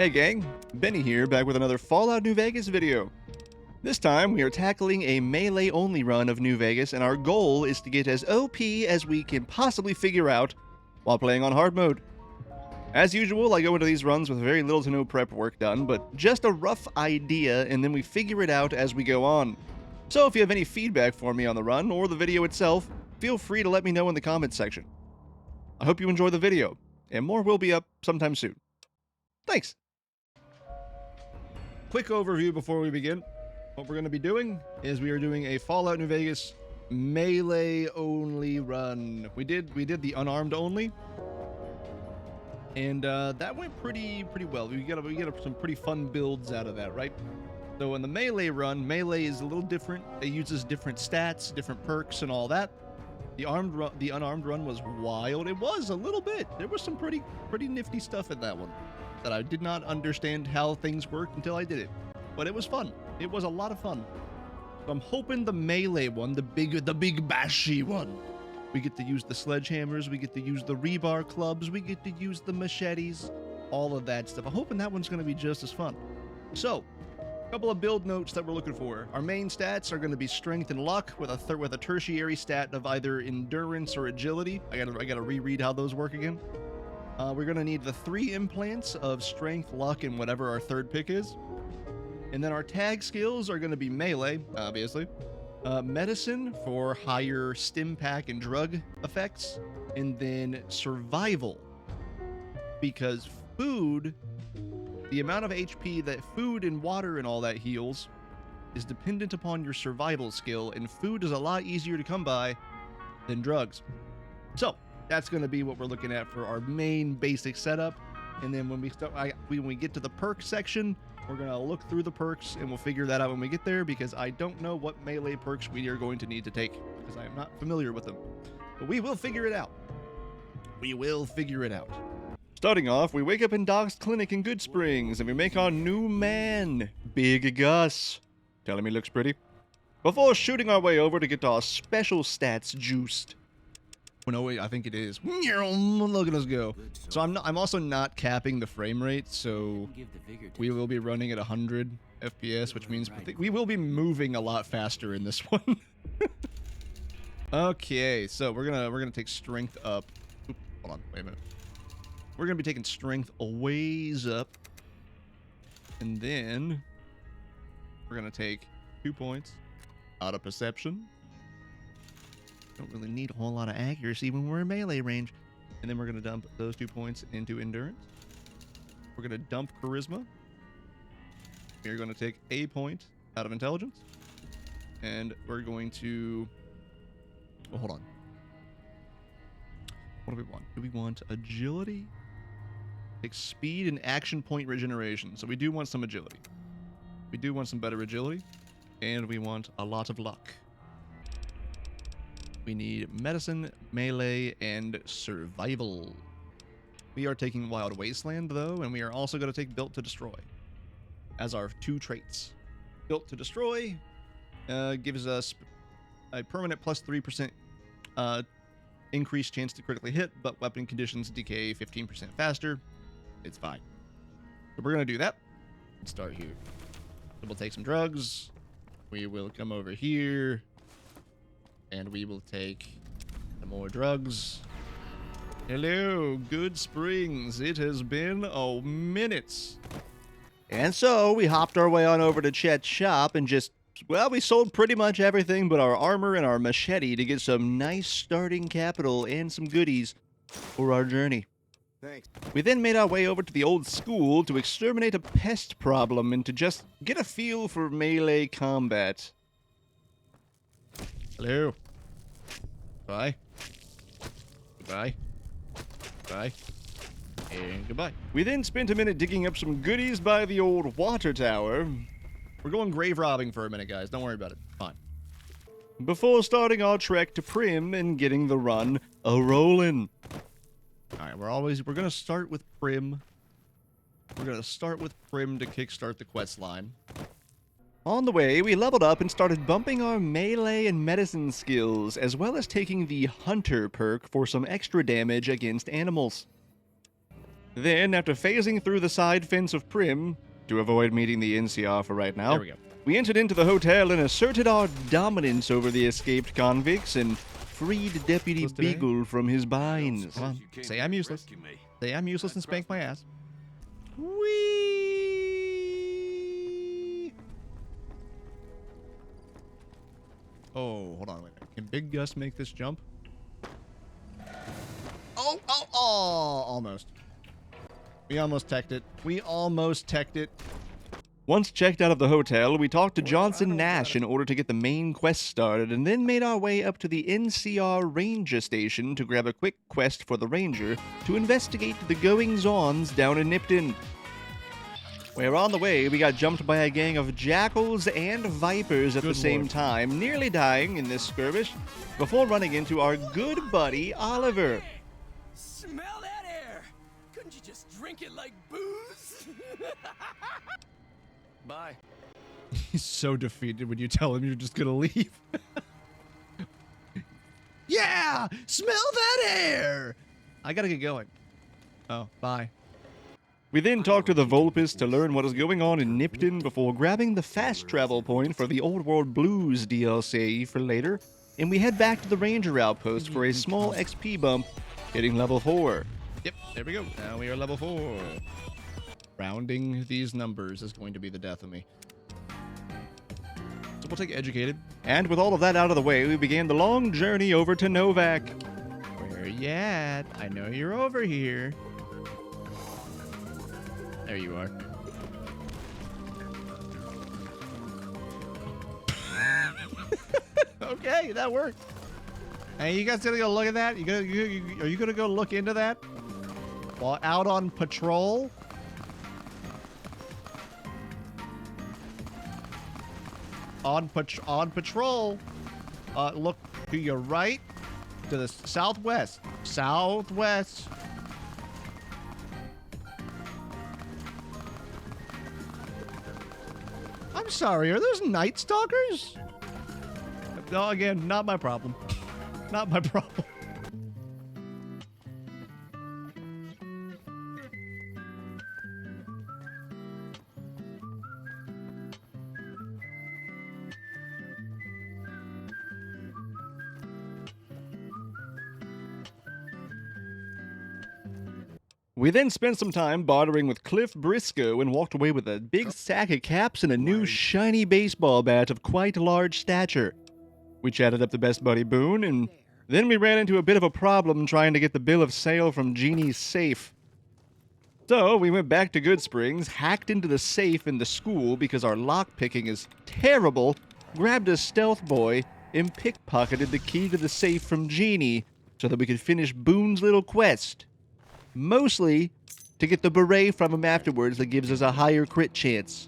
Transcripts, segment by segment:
Hey gang, Benny here, back with another Fallout New Vegas video. This time, we are tackling a melee-only run of New Vegas, and our goal is to get as OP as we can possibly figure out while playing on hard mode. As usual, I go into these runs with very little to no prep work done, but just a rough idea, and then we figure it out as we go on. So if you have any feedback for me on the run, or the video itself, feel free to let me know in the comments section. I hope you enjoy the video, and more will be up sometime soon. Thanks! Quick overview before we begin. What we're going to be doing is we are doing a Fallout New Vegas melee only run. We did the unarmed only, and that went pretty well. We got some pretty fun builds out of that, right? So in the melee run, melee is a little different. It uses different stats, different perks, and all that. The unarmed run was wild. It was a little bit. There was some pretty nifty stuff in that one that I did not understand how things worked until I did it. But it was fun. It was a lot of fun. So I'm hoping the melee one, the big bashy one, we get to use the sledgehammers, we get to use the rebar clubs, we get to use the machetes, all of that stuff. I'm hoping that one's going to be just as fun. So, a couple of build notes that we're looking for. Our main stats are going to be strength and luck with a tertiary stat of either endurance or agility. I gotta reread how those work again. We're going to need the 3 implants of strength, luck, and whatever our third pick is. And then our tag skills are going to be melee, obviously. Medicine for higher stim pack and drug effects. And then survival. Because food, the amount of HP that food and water and all that heals is dependent upon your survival skill. And food is a lot easier to come by than drugs. So, that's going to be what we're looking at for our main basic setup. And then when we get to the perk section, we're going to look through the perks and we'll figure that out when we get there, because I don't know what melee perks we are going to need to take because I am not familiar with them. But we will figure it out. We will figure it out. Starting off, we wake up in Doc's clinic in Good Springs and we make our new man, Big Gus. Tell him he looks pretty. Before shooting our way over to get our special stats juiced. Oh, no, wait, I think it is. Look at us go. So I'm also not capping the frame rate, so we will be running at 100 FPS, which means we will be moving a lot faster in this one. Okay, so we're gonna take strength up. Oop, hold on, wait a minute. We're gonna be taking strength a ways up, and then we're gonna take 2 points out of perception. Don't really need a whole lot of accuracy when we're in melee range. And then we're going to dump those 2 points into endurance. We're going to dump charisma. We're going to take a point out of intelligence. And we're going to... Oh, hold on. What do we want? Do we want agility? Take speed and action point regeneration. So we do want some agility. We do want some better agility. And we want a lot of luck. We need medicine, melee, and survival. We are taking Wild Wasteland, though, and we are also going to take Built to Destroy as our 2 traits. Built to Destroy gives us a permanent plus 3% increased chance to critically hit, but weapon conditions decay 15% faster. It's fine. So we're going to do that. Let's start here. So we'll take some drugs. We will come over here. And we will take some more drugs. Hello, Good Springs. It has been a minute. And so we hopped our way on over to Chet's shop and we sold pretty much everything but our armor and our machete to get some nice starting capital and some goodies for our journey. Thanks. We then made our way over to the old school to exterminate a pest problem and to just get a feel for melee combat. Hello. Bye. Goodbye. Bye. And goodbye. We then spent a minute digging up some goodies by the old water tower. We're going grave robbing for a minute, guys. Don't worry about it. Fine. Before starting our trek to Primm and getting the run a-rollin'. Alright, we're gonna start with Primm. We're gonna start with Primm to kickstart the quest line. On the way, we leveled up and started bumping our melee and medicine skills, as well as taking the Hunter perk for some extra damage against animals. Then, after phasing through the side fence of Primm, to avoid meeting the NCR for right now, There we go. we entered into the hotel and asserted our dominance over the escaped convicts and freed Deputy What's today? Beagle from his binds. Come on. Say I'm useless. Say I'm useless and spank my ass. Whee! Oh, hold on a minute. Can Big Gus make this jump? Oh, almost. We almost teched it. Once checked out of the hotel, we talked to Johnson Nash in order to get the main quest started, and then made our way up to the NCR Ranger Station to grab a quick quest for the Ranger to investigate the goings-ons down in Nipton. Where on the way, we got jumped by a gang of jackals and vipers at the same time, nearly dying in this skirmish, before running into our good buddy Oliver. Smell that air! Couldn't you just drink it like booze? Bye. He's so defeated when you tell him you're just gonna leave. Yeah! Smell that air! I gotta get going. Oh, bye. We then talked to the Vulpus to learn what is going on in Nipton before grabbing the fast travel point for the Old World Blues DLC for later, and we head back to the Ranger Outpost for a small XP bump, hitting level 4. Yep, there we go. Now we are level 4. Rounding these numbers is going to be the death of me. So we'll take Educated. And with all of that out of the way, we began the long journey over to Novac. Where you at? I know you're over here. There you are. Okay, that worked. Hey, you guys gonna go look at that? Are you gonna go look into that? While out on patrol? On patrol. Look to your right, to the southwest. Southwest. I'm sorry, are those Night Stalkers? No, again, not my problem. Not my problem. We then spent some time bartering with Cliff Briscoe and walked away with a big sack of caps and a new shiny baseball bat of quite large stature. We chatted up the best buddy Boone, and then we ran into a bit of a problem trying to get the bill of sale from Jeannie's safe. So we went back to Good Springs, hacked into the safe in the school because our lockpicking is terrible, grabbed a stealth boy, and pickpocketed the key to the safe from Jeannie so that we could finish Boone's little quest. Mostly to get the beret from him afterwards that gives us a higher crit chance.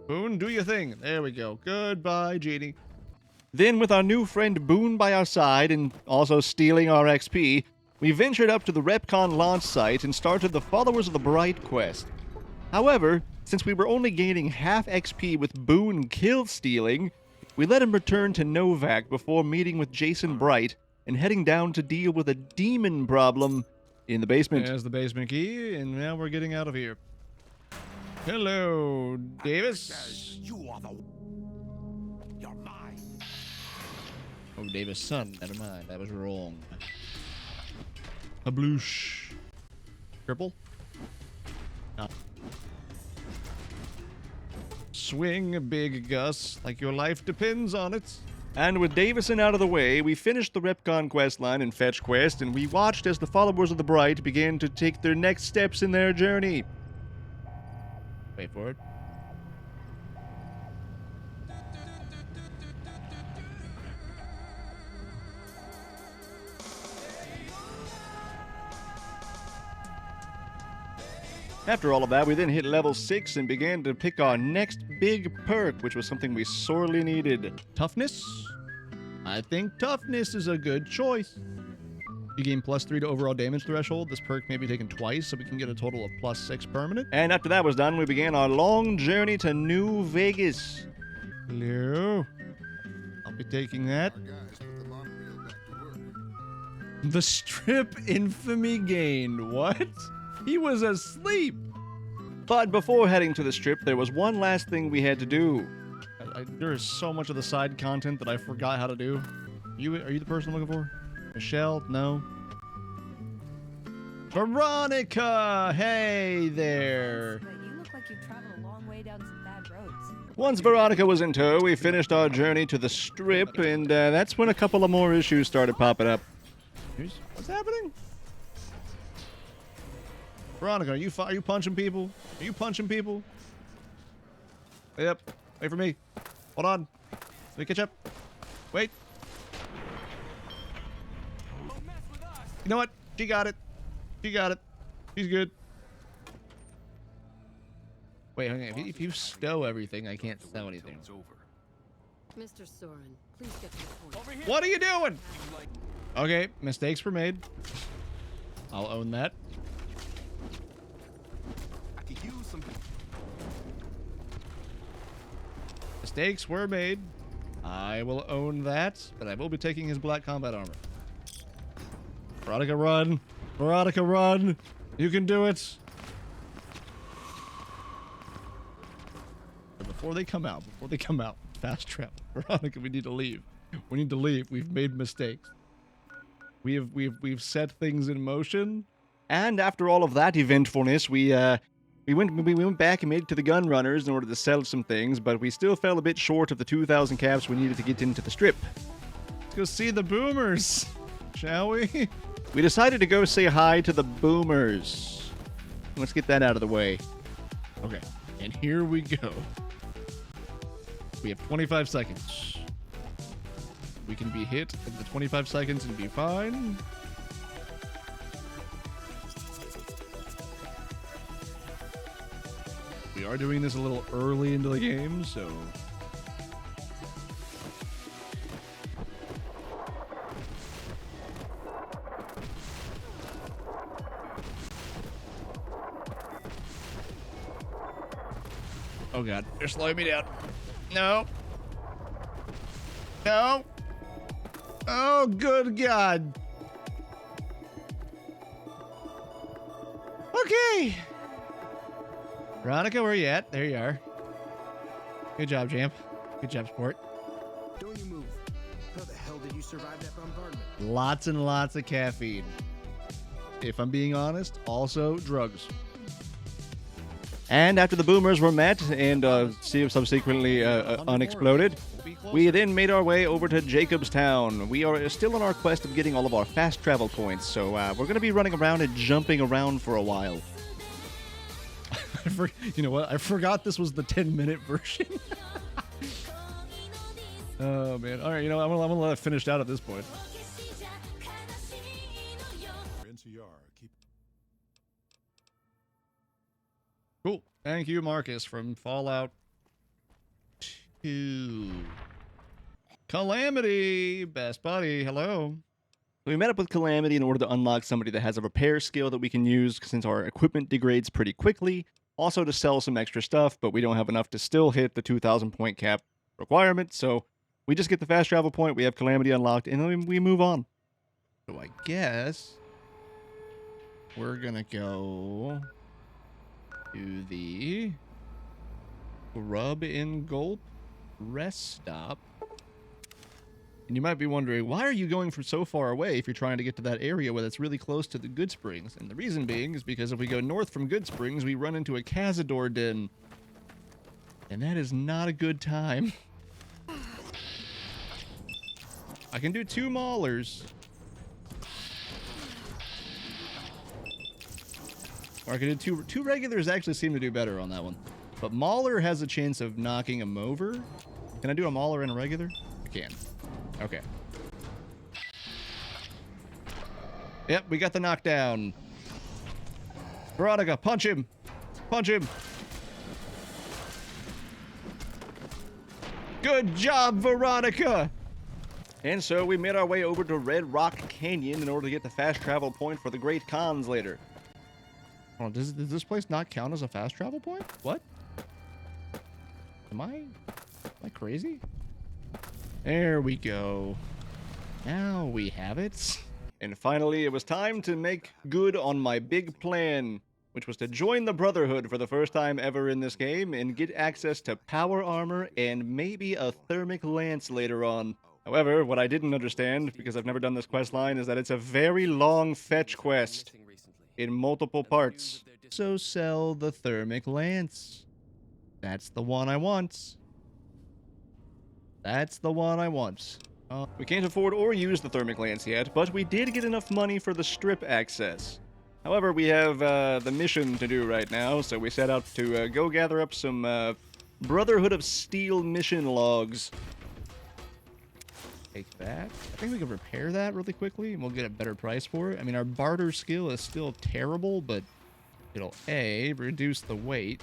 Boone, do your thing. There we go. Goodbye, Jeannie. Then, with our new friend Boone by our side and also stealing our XP, we ventured up to the Repcon launch site and started the Followers of the Bright quest. However, since we were only gaining half XP with Boone kill stealing, we let him return to Novac before meeting with Jason Bright and heading down to deal with a demon problem in the basement. There's the basement key, and now we're getting out of here. Hello, Davis. You are the... You're mine. Oh, Davis' son. Never mind. That was wrong. A bloosh. Triple? No. Swing, Big Gus, like your life depends on it. And with Davison out of the way, we finished the Repcon questline and fetch quest, and we watched as the Followers of the Bright began to take their next steps in their journey. Wait for it. After all of that, we then hit level 6 and began to pick our next big perk, which was something we sorely needed. Toughness? I think toughness is a good choice. You gain +3 to overall damage threshold. This perk may be taken twice, so we can get a total of +6 permanent. And after that was done, we began our long journey to New Vegas. Hello. I'll be taking that. The strip infamy gained. What? He was asleep. But before heading to the strip, there was one last thing we had to do. There is so much of the side content that I forgot how to do. Are you the person I'm looking for? Michelle? No. Veronica! Hey there. But you look like you've traveled a long way down some bad roads. Once Veronica was in tow, we finished our journey to the strip, and that's when a couple of more issues started popping up. What's happening? Veronica, are you punching people? Are you punching people? Yep. Wait for me. Hold on. Let me catch up. Wait. You know what? She got it. She got it. She's good. Wait, hang on. If you stow everything, I can't sell anything. Mr. Soren, please get to the point. What are you doing? Okay, mistakes were made. I'll own that. I could use some. Mistakes were made. I will own that, but I will be taking his black combat armor. Veronica, run. Veronica, run. You can do it. But before they come out, fast travel. Veronica, we need to leave. We need to leave. We've made mistakes. We've set things in motion. And after all of that eventfulness, we went back and made it to the gun runners in order to sell some things, but we still fell a bit short of the 2,000 caps we needed to get into the strip. Let's go see the boomers, shall we? We decided to go say hi to the boomers. Let's get that out of the way. Okay, and here we go. We have 25 seconds. We can be hit in the 25 seconds and be fine. We are doing this a little early into the game, so... Oh god, they're slowing me down. No. No. Oh, good god. Okay. Veronica, where you at? There you are. Good job, champ. Good job, sport. Don't you move. How the hell did you survive that bombardment? Lots and lots of caffeine. If I'm being honest, also drugs. And after the boomers were met and subsequently unexploded, we then made our way over to Jacobstown. We are still on our quest of getting all of our fast travel points, so we're going to be running around and jumping around for a while. You know what? I forgot this was the 10-minute version. Oh, man. All right, you know, I'm gonna let it finish out at this point. Cool. Thank you, Marcus, from Fallout 2. Calamity, best buddy. Hello. We met up with Calamity in order to unlock somebody that has a repair skill that we can use since our equipment degrades pretty quickly. Also to sell some extra stuff, but we don't have enough to still hit the 2,000 point cap requirement, so we just get the fast travel point, we have Calamity unlocked, and then we move on. So I guess we're gonna go to the Grub and Gulp rest stop. And you might be wondering, why are you going from so far away if you're trying to get to that area where that's really close to the Good Springs? And the reason being is because if we go north from Good Springs, we run into a Cazador den. And that is not a good time. I can do 2 maulers. Or I can do two regulars actually seem to do better on that one. But Mauler has a chance of knocking him over. Can I do a Mauler and a regular? I can. Okay. Yep, we got the knockdown. Veronica, punch him. Punch him. Good job, Veronica. And so we made our way over to Red Rock Canyon in order to get the fast travel point for the Great Khans later. Hold on, does this place not count as a fast travel point? What? Am I crazy? There we go. Now we have it. And finally, it was time to make good on my big plan, which was to join the Brotherhood for the first time ever in this game and get access to power armor and maybe a thermic lance later on. However, what I didn't understand, because I've never done this quest line, is that it's a very long fetch quest in multiple parts. So sell the thermic lance. That's the one I want. That's the one I want. We can't afford or use the thermic lance yet, but we did get enough money for the strip access. However, we have the mission to do right now, so we set out to go gather up some Brotherhood of Steel mission logs. Take that. I think we can repair that really quickly, and we'll get a better price for it. I mean, our barter skill is still terrible, but it'll A, reduce the weight,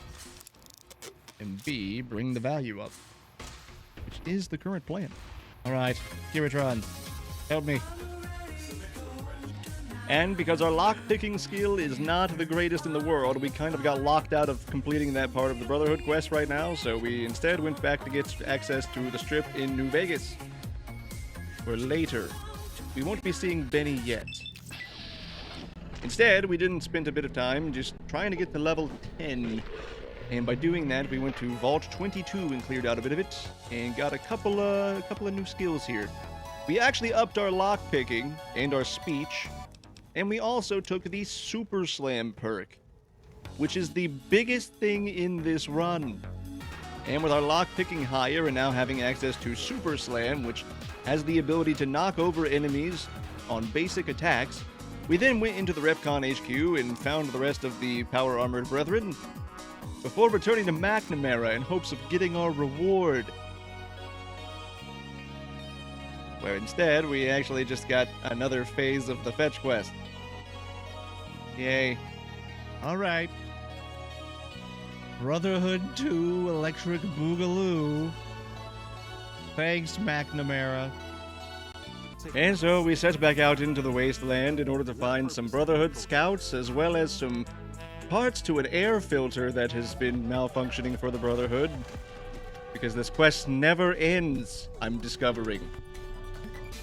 and B, bring the value up, which is the current plan. All right, Kiritron, help me. And because our lock-picking skill is not the greatest in the world, we kind of got locked out of completing that part of the Brotherhood quest right now, so we instead went back to get access to the strip in New Vegas. For later. We won't be seeing Benny yet. Instead, we didn't spend a bit of time just trying to get to level 10. And by doing that, we went to Vault 22 and cleared out a bit of it, and got a couple of new skills here. We actually upped our lockpicking and our speech, and we also took the Super Slam perk, which is the biggest thing in this run. And with our lockpicking higher and now having access to Super Slam, which has the ability to knock over enemies on basic attacks, we then went into the Repcon HQ and found the rest of the Power Armored Brethren before returning to McNamara in hopes of getting our reward. Where instead, we actually just got another phase of the fetch quest. Yay. All right. Brotherhood 2 Electric Boogaloo. Thanks, McNamara. And so we set back out into the wasteland in order to find some Brotherhood scouts, as well as some parts to an air filter that has been malfunctioning for the Brotherhood. Because this quest never ends, I'm discovering.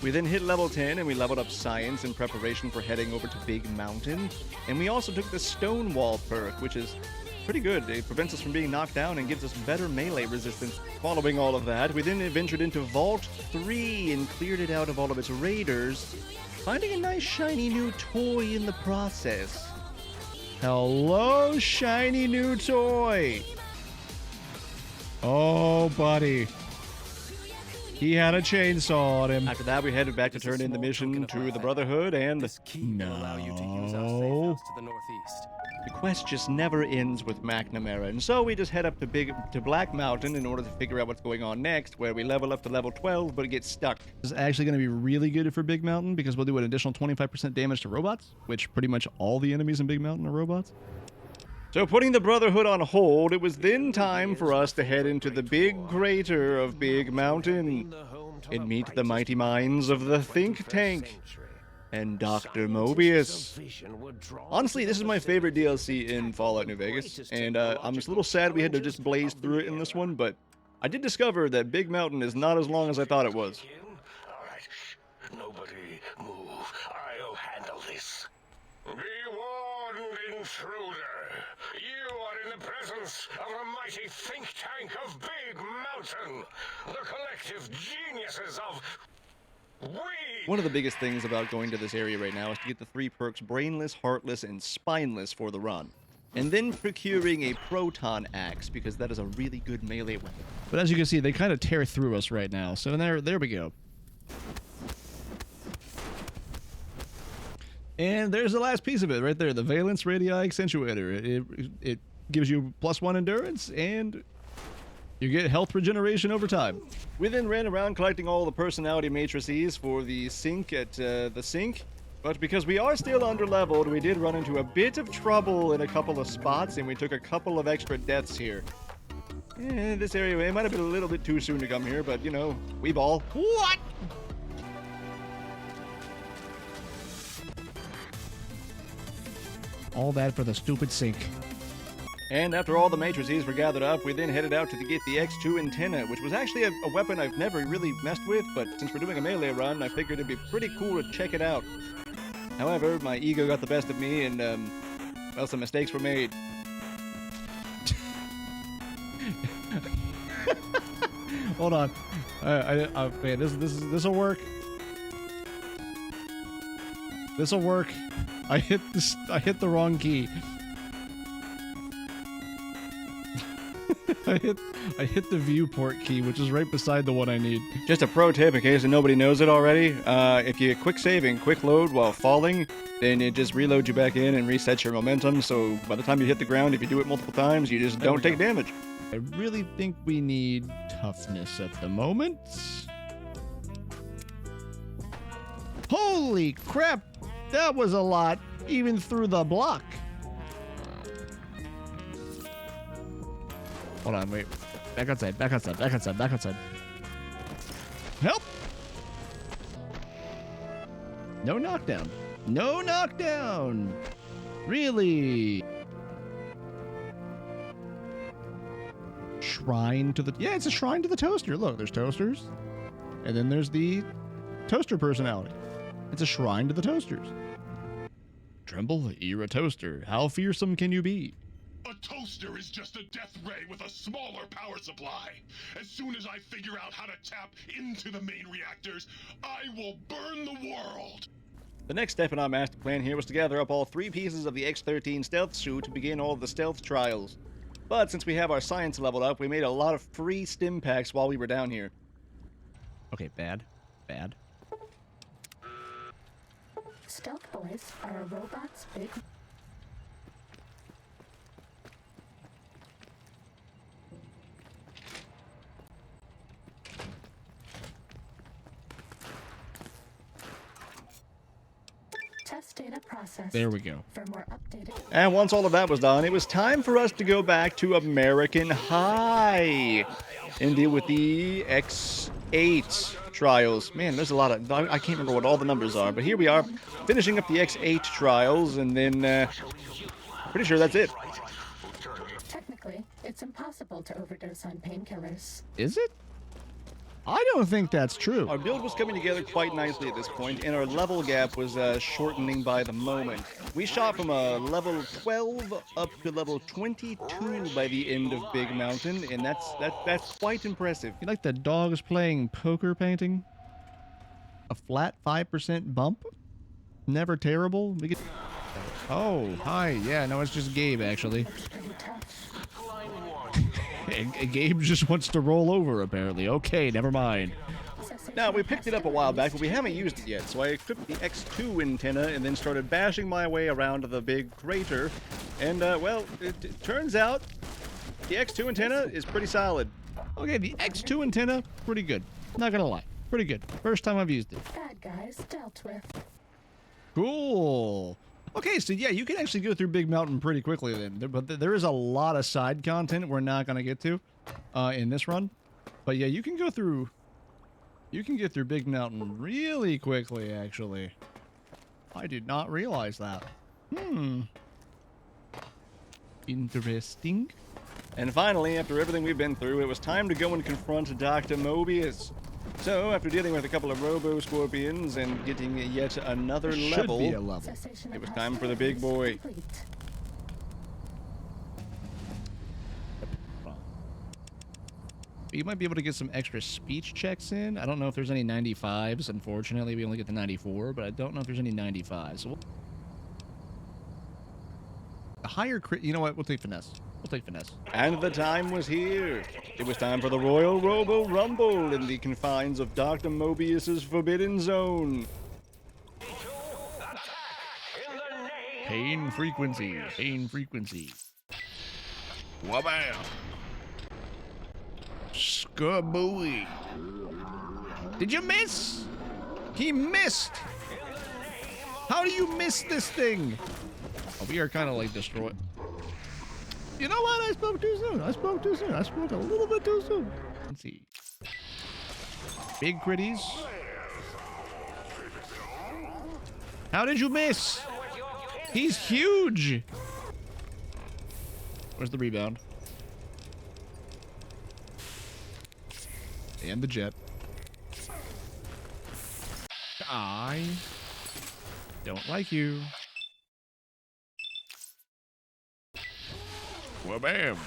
We then hit level 10 and we leveled up Science in preparation for heading over to Big Mountain. And we also took the Stonewall perk, which is pretty good. It prevents us from being knocked down and gives us better melee resistance. Following all of that, we then ventured into Vault 3 and cleared it out of all of its raiders, finding a nice shiny new toy in the process. Hello, shiny new toy. Oh, buddy. He had a chainsaw on him. After that, we headed back to turn in the mission to the Brotherhood, and This key will allow you to use our safe house to the northeast. the quest just never ends with McNamara. And so we just head up to Black Mountain in order to figure out what's going on next, where we level up to level 12, but get stuck. This is actually going to be really good for Big Mountain because we'll do an additional 25% damage to robots, which pretty much all the enemies in Big Mountain are robots. So putting the Brotherhood on hold, it was then time for us to head into the big crater of Big Mountain and meet the mighty minds of the think tank and Dr. Mobius. Honestly, this is my favorite DLC in Fallout New Vegas, and I'm just a little sad we had to just blaze through it in this one, but I did discover that Big Mountain is not as long as I thought it was. All right, nobody move. I'll handle this. Be warned, intruder. You are in the presence of the mighty think tank of Big Mountain, the collective geniuses of One of the biggest things about going to this area right now is to get the 3 perks Brainless, Heartless, and Spineless for the run. And then procuring a Proton Axe, because that is a really good melee weapon. But as you can see, they kind of tear through us right now. So there we go. And there's the last piece of it right there, the Valence Radii Accentuator. It gives you +1 endurance, and you get health regeneration over time. We then ran around collecting all the personality matrices for the sink at the sink. But because we are still underleveled, we did run into a bit of trouble in a couple of spots, and we took a couple of extra deaths here. This area, it might have been a little bit too soon to come here, but, you know, we ball. What? All that for the stupid sink. And after all the matrices were gathered up, we then headed out to get the X2 antenna, which was actually a weapon I've never really messed with, but since we're doing a melee run, I figured it'd be pretty cool to check it out. However, my ego got the best of me, and well, some mistakes were made. Hold on. Man, this'll work. This'll work. I hit the wrong key. I hit the viewport key, which is right beside the one I need. Just a pro tip in case nobody knows it already. If you quick load while falling, then it just reloads you back in and resets your momentum. So by the time you hit the ground, if you do it multiple times, you just don't take damage. I really think we need toughness at the moment. Holy crap! That was a lot, even through the block. Hold on, wait. Back outside, back outside, back outside, back outside. Help! No knockdown. No knockdown! Really? Shrine to the... Yeah, it's a shrine to the toaster. Look, there's toasters. And then there's the toaster personality. It's a shrine to the toasters. Tremble, era toaster. How fearsome can you be? A toaster is just a death ray with a smaller power supply. As soon as I figure out how to tap into the main reactors, I will burn the world. The next step in our master plan here was to gather up all 3 pieces of the X-13 stealth suit to begin all of the stealth trials. But since we have our science leveled up, we made a lot of free stim packs while we were down here. Okay, bad. Bad. Stealth boys are a robot's big... Test data processed. There we go. For more updated... And once all of that was done, it was time for us to go back to American High and deal with the X8 trials. Man, there's a lot of... I can't remember what all the numbers are, but here we are, finishing up the X8 trials, and then pretty sure that's it. Technically, it's impossible to overdose on painkillers. Is it? I don't think that's true. Our build was coming together quite nicely at this point, and our level gap was shortening by the moment. We shot from a level 12 up to level 22 by the end of Big Mountain, and that's quite impressive. You like the dogs playing poker painting? A flat 5% bump? Never terrible? We get... Oh, hi. Yeah, no, it's just Gabe, actually. And Gabe just wants to roll over, apparently. Okay, never mind. Now, we picked it up a while back, but we haven't used it yet, so I equipped the X2 antenna and then started bashing my way around the big crater. And, well, it turns out the X2 antenna is pretty solid. Okay, the X2 antenna, pretty good. Not gonna lie. Pretty good. First time I've used it. Bad guys dealt with. Cool. Okay, so yeah, you can actually go through Big Mountain pretty quickly then. But there is a lot of side content we're not going to get to in this run. But yeah, you can go through... You can get through Big Mountain really quickly, actually. I did not realize that. Interesting. And finally, after everything we've been through, it was time to go and confront Dr. Mobius. So, after dealing with a couple of robo-scorpions and getting yet another level, Should be a level. it was time for the big boy. You might be able to get some extra speech checks in. I don't know if there's any 95s. Unfortunately, we only get the 94, but I don't know if there's any 95s. So the higher crit... You know what? We'll take finesse. We'll take finesse. And the time was here. It was time for the Royal Robo Rumble in the confines of Dr. Mobius's Forbidden Zone. Pain frequency. Pain frequency. Wabam. Skabooey. Did you miss? He missed. How do you miss this thing? Oh, we are kind of like destroyed. You know what? I spoke too soon. I spoke too soon. I spoke a little bit too soon. Let's see. Big critties. How did you miss? He's huge. Where's the rebound? And the jet. Don't like you. Well, bam.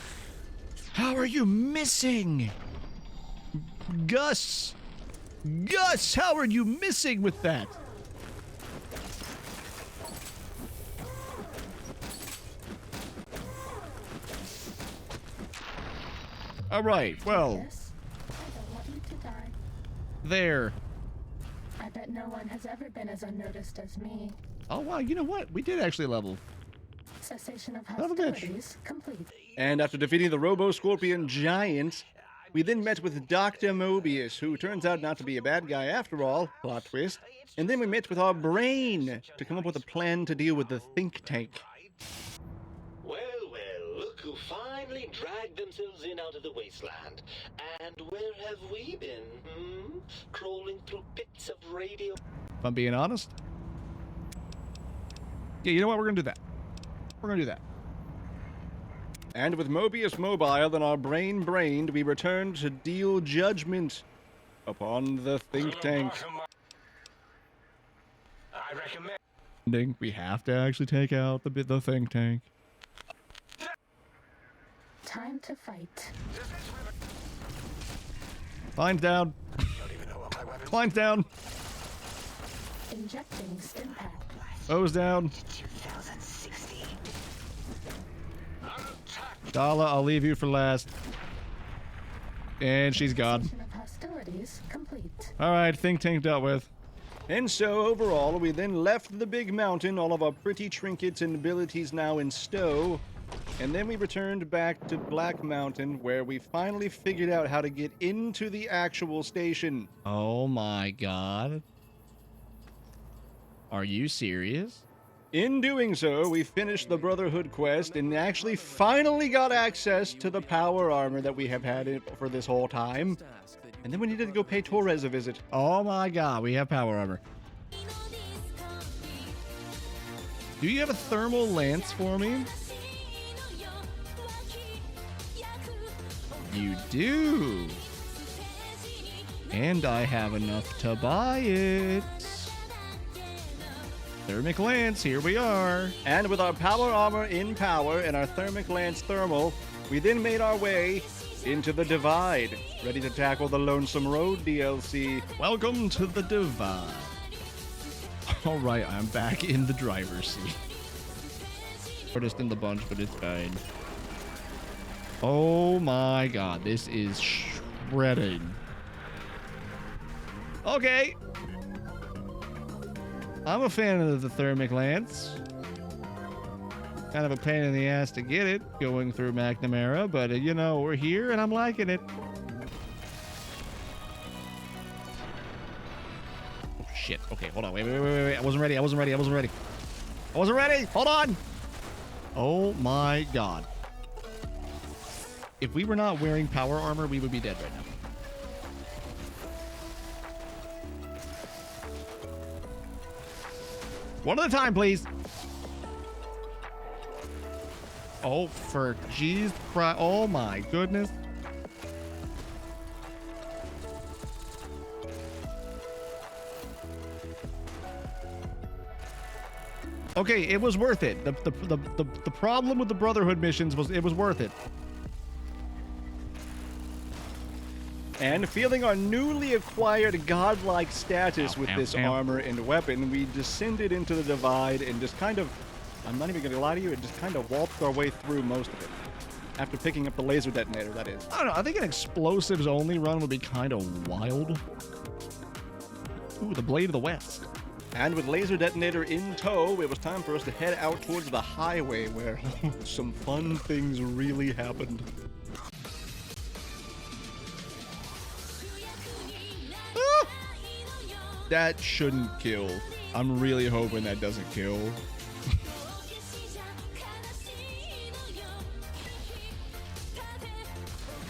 How are you missing? Gus! Gus, how are you missing with that? All right, well, Yes, I don't want you to die. there. I bet no one has ever been as unnoticed as me. Oh, wow, you know what? We did actually level. Cessation of Son of a bitch. hostilities complete. And after defeating the Robo-Scorpion giant, we then met with Dr. Mobius, who turns out not to be a bad guy after all, plot twist. And then we met with our brain to come up with a plan to deal with the think tank. Well, look who finally dragged themselves in out of the wasteland. And where have we been, Crawling through pits of radio... If I'm being honest. Yeah, you know what? We're gonna do that. We're gonna do that. And with Mobius mobile and our brain brained, we returned to deal judgment upon the think tank. I recommend. We have to actually take out the think tank. Time to fight. Mine's down. Mine's down. Injecting stim pack. O's down. Dala, I'll leave you for last. And she's gone. Cessation of hostilities complete. All right, think tank dealt with. And so, overall, we then left the big mountain, all of our pretty trinkets and abilities now in stow. And then we returned back to Black Mountain, where we finally figured out how to get into the actual station. Oh my god. Are you serious? In doing so, we finished the Brotherhood quest and actually finally got access to the power armor that we have had for this whole time. And then we needed to go pay Torres a visit. Oh my god, we have power armor. Do you have a thermal lance for me? You do. And I have enough to buy it. Thermic lance, here we are. And with our power armor in power and our thermic lance thermal, we then made our way into the Divide, ready to tackle the Lonesome Road DLC. Welcome to the Divide. All right, I'm back in the driver's seat. Hardest in the bunch, but it's fine. Oh my god, this is shredding. Okay. I'm a fan of the thermic lance. Kind of a pain in the ass to get it going through McNamara, but you know, we're here and I'm liking it. Oh shit. Okay, hold on. Wait. I wasn't ready. Hold on. Oh my god. If we were not wearing power armor, we would be dead right now. One at a time, please. Oh, for jeez Christ. Oh my goodness. Okay, it was worth it. The problem with the Brotherhood missions was it was worth it. And feeling our newly acquired godlike status with this armor and weapon, we descended into the Divide and just kind of, I'm not even going to lie to you, it just kind of waltzed our way through most of it. After picking up the laser detonator, that is. I don't know. I think an explosives only run would be kind of wild. Ooh, the Blade of the West. And with laser detonator in tow, it was time for us to head out towards the highway where some fun things really happened. That shouldn't kill. I'm really hoping that doesn't kill.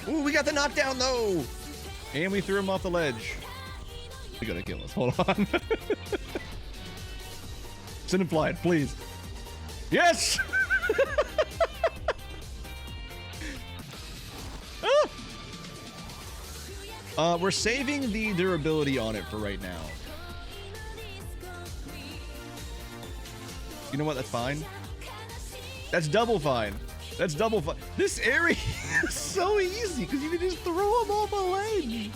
Ooh, we got the knockdown though! And we threw him off the ledge. They're gonna kill us. Hold on. Send him flying, please. Yes! We're saving the durability on it for right now. You know what? That's fine. That's double fine. That's double fine. This area is so easy because you can just throw them off a lane.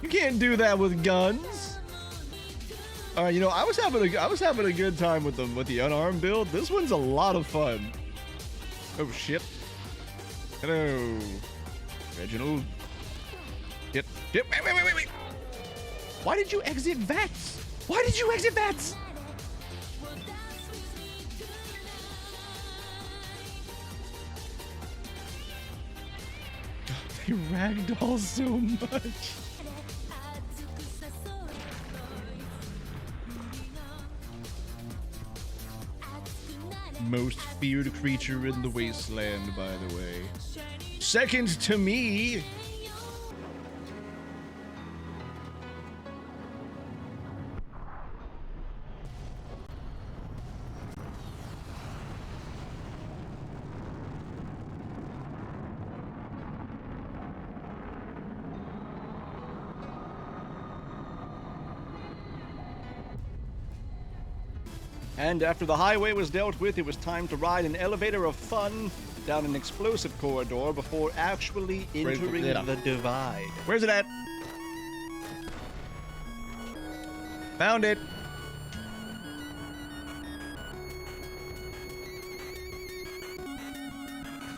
You can't do that with guns. All right, you know, I was having a good time with the unarmed build. This one's a lot of fun. Oh shit. Hello, Reginald. Wait. Why did you exit Vats? Why did you exit Vats? They ragdoll so much. Most feared creature in the wasteland, by the way. Second to me. And after the highway was dealt with, it was time to ride an elevator of fun down an explosive corridor before actually entering the divide. Where's it at? Found it.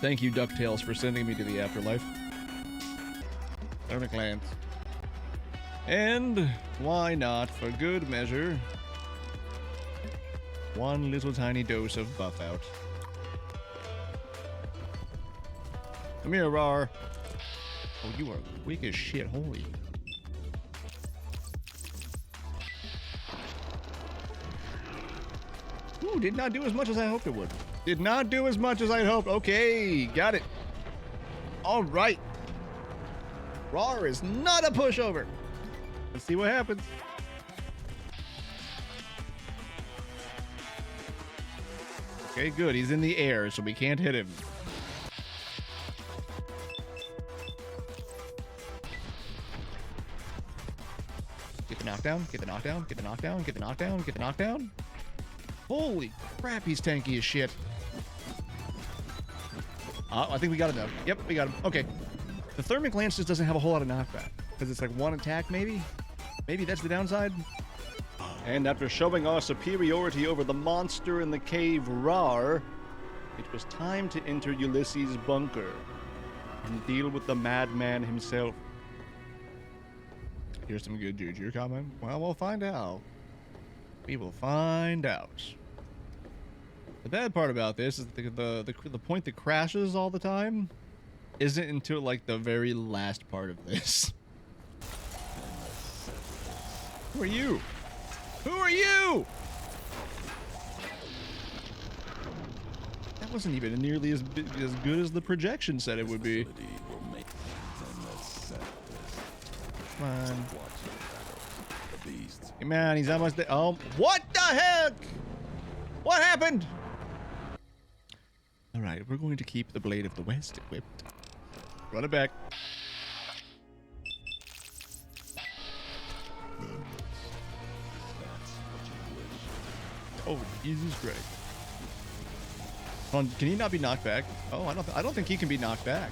Thank you, DuckTales, for sending me to the afterlife. Thermic lance. And why not, for good measure, one little tiny dose of buff out. Come here, Rar. Oh, you are quick as shit. Holy. Ooh, did not do as much as I hoped it would. Did not do as much as I hoped. Okay, got it. All right. Rar is not a pushover. Let's see what happens. Okay, good. He's in the air, so we can't hit him. Get the knockdown, get the knockdown, get the knockdown, get the knockdown, get the knockdown. Holy crap, he's tanky as shit. I think we got enough. Yep, we got him. Okay. The Thermic Lance just doesn't have a whole lot of knockback. Because it's like one attack, maybe? Maybe that's the downside? And after showing our superiority over the monster in the cave Rar, it was time to enter Ulysses' bunker and deal with the madman himself. Here's some good juju comment. Well, we'll find out. We will find out. The bad part about this is the point that crashes all the time isn't until like the very last part of this. Who are you? Who are you? That wasn't even nearly as good as the projection said it would be. Come on. Hey man, he's almost there. Oh, what the heck? What happened? All right, we're going to keep the Blade of the West equipped. Run it back. Oh, Jesus Christ. Hold on, can he not be knocked back? Oh, I don't think he can be knocked back.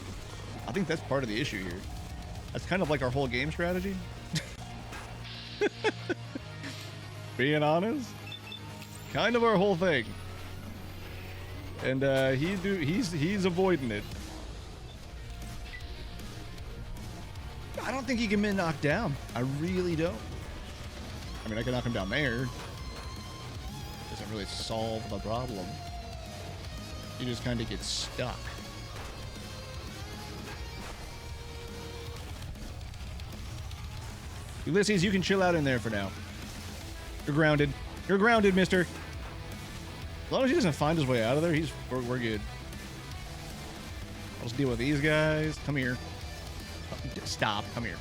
I think that's part of the issue here. That's kind of like our whole game strategy. Being honest, kind of our whole thing. And he's avoiding it. I don't think he can be knocked down. I really don't. I mean, I can knock him down there. Doesn't really solve the problem. You just kind of get stuck. Ulysses, you can chill out in there for now. You're grounded. You're grounded, mister. As long as he doesn't find his way out of there, we're good. Let's deal with these guys. Come here. Stop. Come here.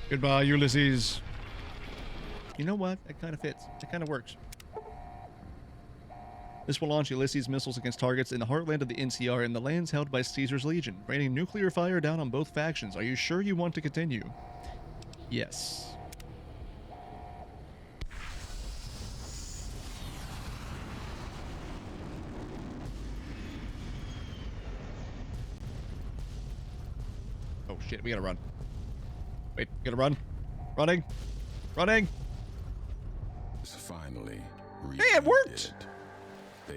Goodbye, Ulysses. You know what? That kind of fits. It kind of works. This will launch Ulysses missiles against targets in the heartland of the NCR and the lands held by Caesar's Legion, raining nuclear fire down on both factions. Are you sure you want to continue? Yes. Oh shit, we gotta run. Wait, gotta run. Running. Running. Finally, Hey, it worked!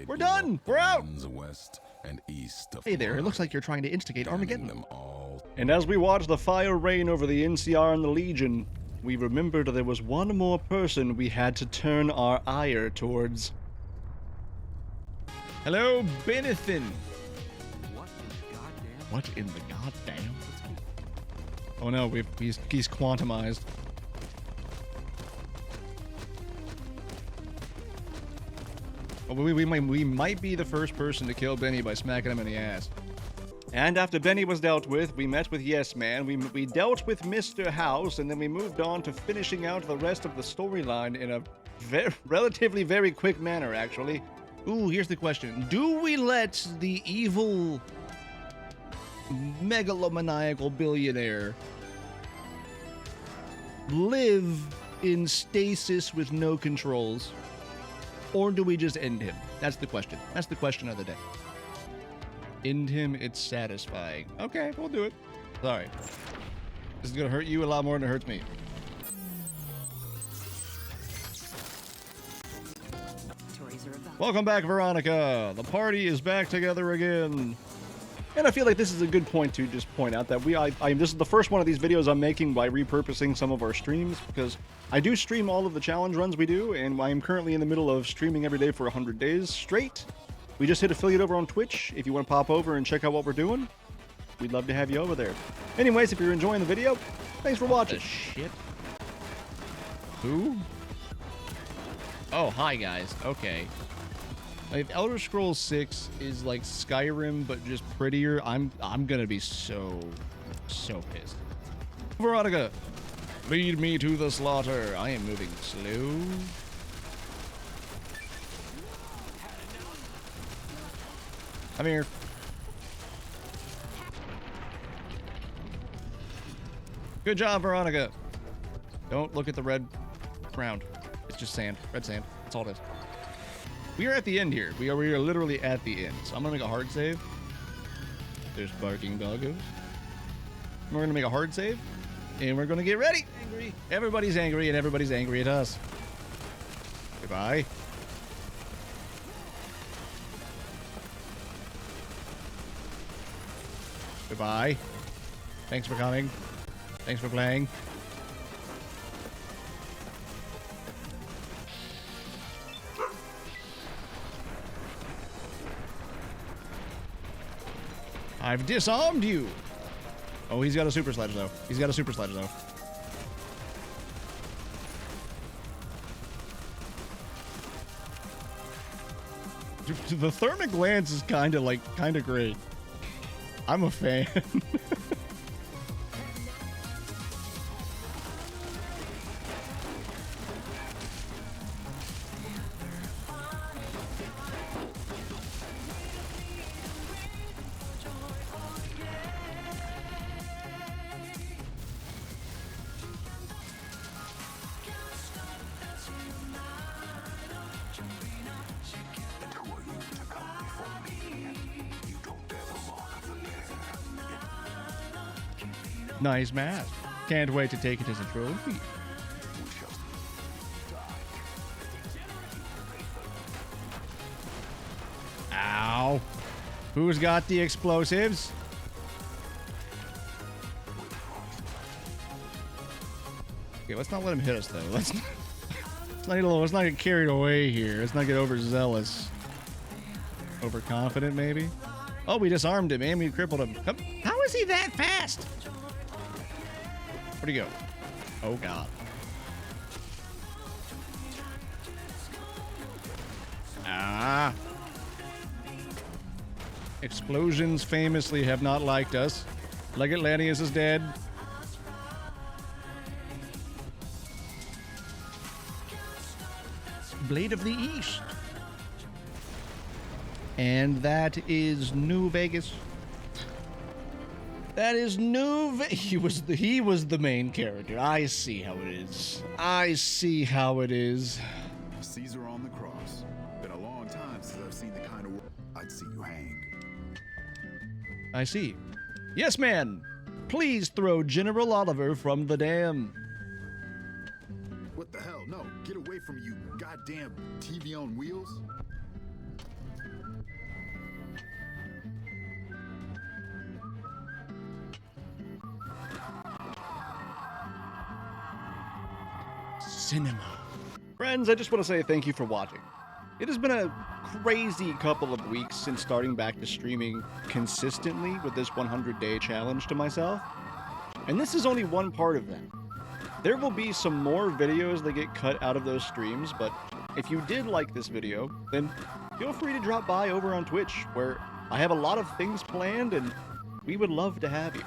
We're done! We're out! West and east of Hey there, it looks like you're trying to instigate Armageddon. them all. And as we watched the fire rain over the NCR and the Legion, we remembered there was one more person we had to turn our ire towards. Hello, Benethin. What in the goddamn? Oh no, he's quantumized. Well, we might be the first person to kill Benny by smacking him in the ass. And after Benny was dealt with, we met with Yes Man, we dealt with Mr. House, and then we moved on to finishing out the rest of the storyline in a relatively very quick manner, actually. Ooh, here's the question. Do we let the evil megalomaniacal billionaire live in stasis with no controls? Or do we just end him? That's the question. That's the question of the day. End him, it's satisfying. Okay, we'll do it. Sorry. This is gonna hurt you a lot more than it hurts me. Welcome back, Veronica. The party is back together again. And I feel like this is a good point to just point out that this is the first one of these videos I'm making by repurposing some of our streams, because I do stream all of the challenge runs we do, and I am currently in the middle of streaming every day for 100 days straight. We just hit affiliate over on Twitch. If you want to pop over and check out what we're doing, we'd love to have you over there. Anyways, if you're enjoying the video, thanks for watching. Shit. Who? Oh, hi guys. Okay. If Elder Scrolls 6 is like Skyrim but just prettier, I'm gonna be so pissed. Veronica, lead me to the slaughter. I am moving slow. Come here. Good job, Veronica. Don't look at the red ground. It's just sand. Red sand. That's all it is. We are at the end here. We are literally at the end. So I'm gonna make a hard save. There's barking doggos. We're gonna make a hard save, and we're gonna get ready. Angry. Everybody's angry, and everybody's angry at us. Goodbye. Goodbye. Thanks for coming. Thanks for playing. I've disarmed you. Oh, he's got a super sledge, though. He's got a super sledge, though. The thermic lance is kind of great. I'm a fan. Nice mask. Can't wait to take it as a trophy. Ow. Who's got the explosives? Okay, let's not let him hit us, though. Let's not get carried away here. Let's not get overzealous. Overconfident, maybe? Oh, we disarmed him and we crippled him. How is he that fast? Where'd he go? Oh, God. Ah. Explosions famously have not liked us. Legatlantius is dead. Blade of the East. And that is New Vegas. That is he was the main character. I see how it is. I see how it is. Caesar on the cross. Been a long time since I've seen the kind of work I'd see you hang. I see. Yes, man. Please throw General Oliver from the dam. What the hell? No, get away from you, goddamn TV on wheels. Cinema. Friends, I just want to say thank you for watching. It has been a crazy couple of weeks since starting back to streaming consistently with this 100-day challenge to myself. And this is only one part of that. There will be some more videos that get cut out of those streams, but if you did like this video, then feel free to drop by over on Twitch, where I have a lot of things planned and we would love to have you.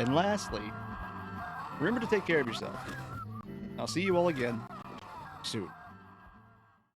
And lastly, remember to take care of yourself. I'll see you all again soon.